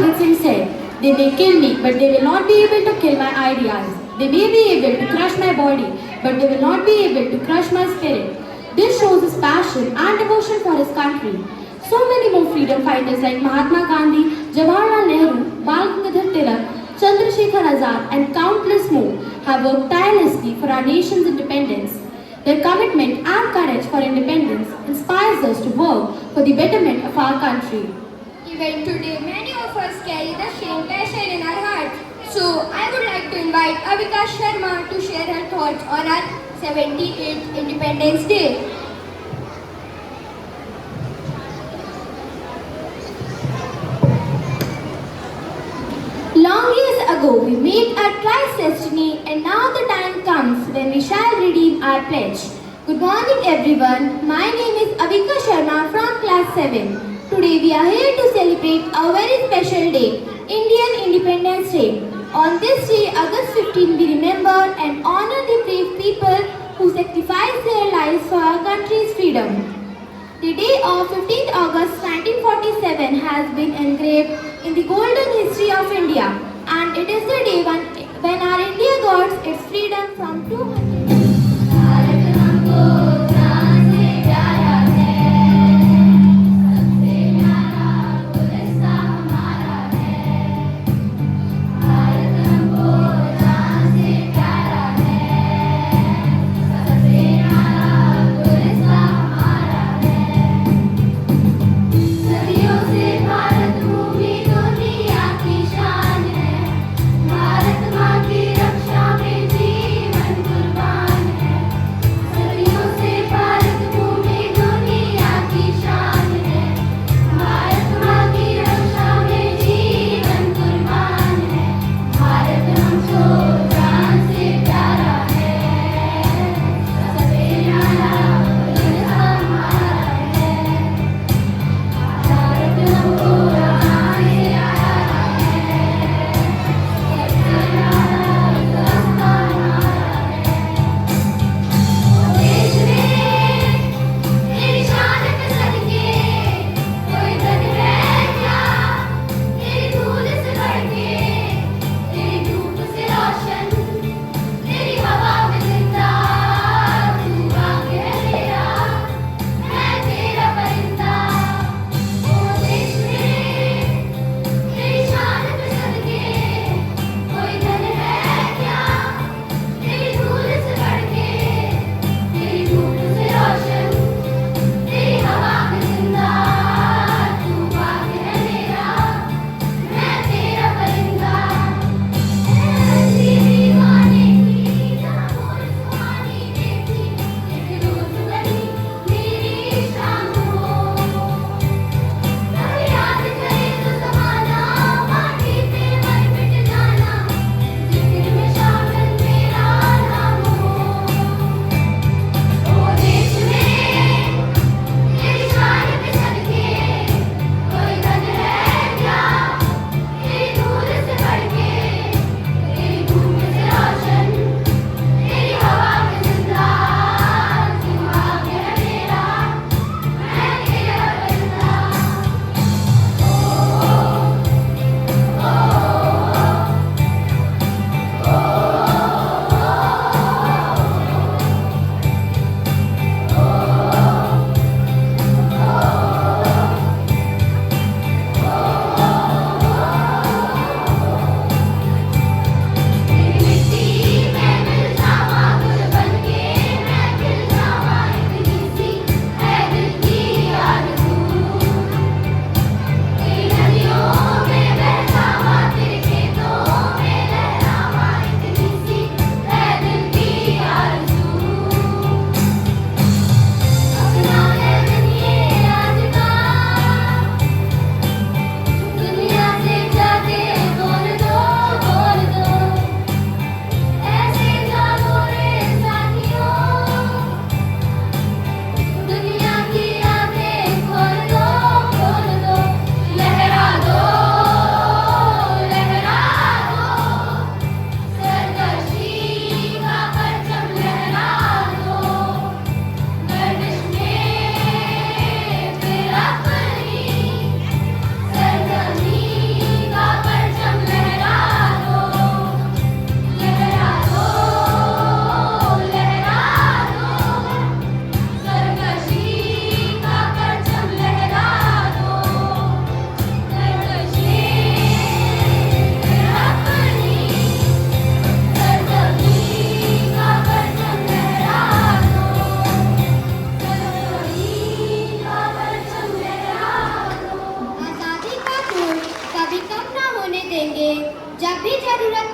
Bhagat Singh said, "They may kill me, but they will not be able to kill my ideas. They may be able to crush my body, but they will not be able to crush my spirit." This shows his passion and devotion for his country. So many more freedom fighters like Mahatma Gandhi, Jawaharlal Nehru, Bal Gangadhar Tilak, Chandrasekhar Azad, and countless more have worked tirelessly for our nation's independence. Their commitment and courage for independence inspires us to work for the betterment of our country. Even today, many of us carry the same passion in our hearts. So, I would like to invite Avika Sharma to share her thoughts on our 78th Independence Day. Long years ago, we made our tribe's destiny, and now the time comes when we shall redeem our pledge. Good morning, everyone. My name is Avika Sharma from Class 7. Today, we are here to celebrate a very special day, Indian Independence Day. On this day, August 15, we remember and honor the brave people who sacrificed their lives for our country's freedom. The day of 15th August 1947 has been engraved in the golden history of India, and it is the day when our India got its freedom from 200.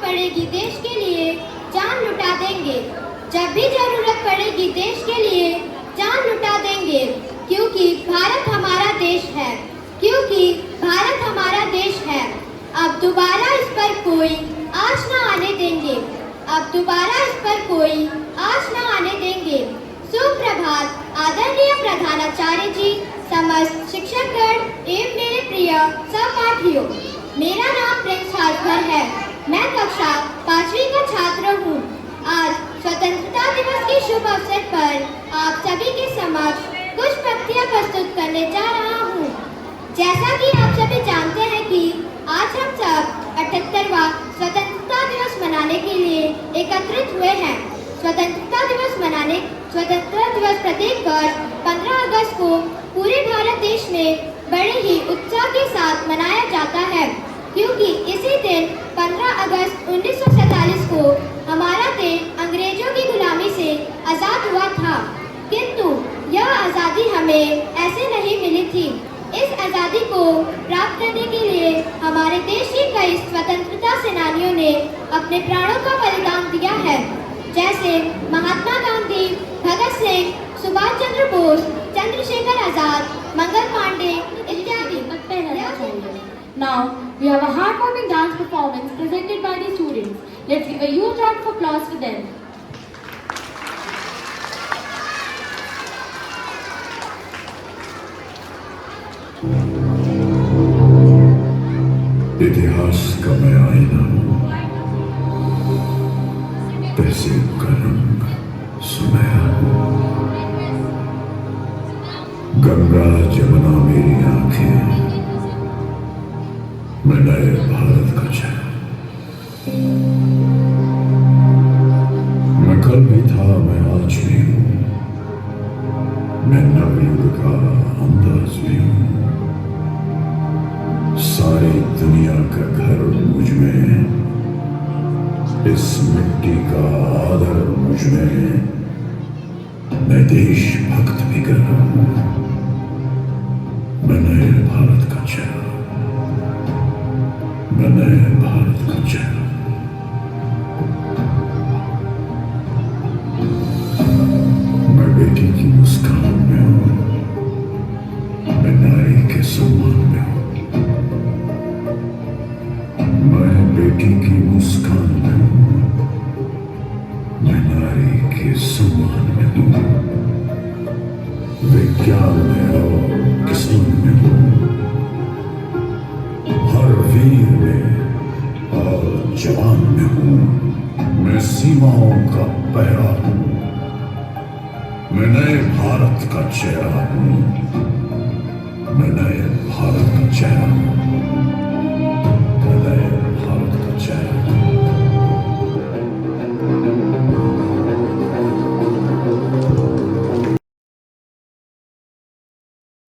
पड़ेगी देश के लिए जान लुटा देंगे। जब भी जरूरत पड़ेगी देश के लिए जान लुटा देंगे, क्योंकि भारत हमारा देश है, क्योंकि भारत हमारा देश है। अब दोबारा इस पर कोई आँच न आने देंगे, अब दोबारा इस पर कोई आँच न आने देंगे। सुप्रभात आदरणीय प्रधानाचार्य जी, समस्त शिक्षकगण एवं मेरे प्रिय सहपाठियों। मेरा नाम प्रिंस हाजभर है। मैं कक्षा 5वीं का छात्र हूँ। आज स्वतंत्रता दिवस के शुभ अवसर पर आप सभी के समक्ष कुछ पंक्तियाँ प्रस्तुत करने जा रहा हूँ। जैसा कि आप सभी जानते हैं कि आज हम सब 78वां स्वतंत्रता दिवस मनाने के लिए एकत्रित हुए हैं। स्वतंत्रता दिवस प्रत्येक वर्ष 15 अगस्त को पूरे भारत देश में बड़े ही उत्साह के साथ मनाया जाता है, क्योंकि इसी दिन 15 अगस्त 1947 को हमारा देश अंग्रेजों की गुलामी से आज़ाद हुआ था। किंतु यह आज़ादी हमें ऐसे नहीं मिली थी। इस आज़ादी को प्राप्त करने के लिए हमारे देश के कई स्वतंत्रता सेनानियों ने अपने प्राणों का बलिदान दिया है, जैसे महात्मा गांधी, भगत सिंह, सुभाष चंद्र बोस, चंद्रशेखर आजाद, मंगल पांडे इत्यादि। Now we have a heartwarming dance performance presented by the students. Let's give a huge round of applause for them. इतिहास का मैं आईना हूँ, तहसीब का रंग सुनहरा हूँ। गंगा जमुना मेरी आंखें, मैं नए भारत का चेहरा। मैं कल भी था, मैं आज भी हूँ, मैं नवयुग का अंदाज भी हूँ। सारी दुनिया का घर मुझ में, इस मिट्टी का आदर मुझ में, मैं देशभक्त भी कर रहा हूँ।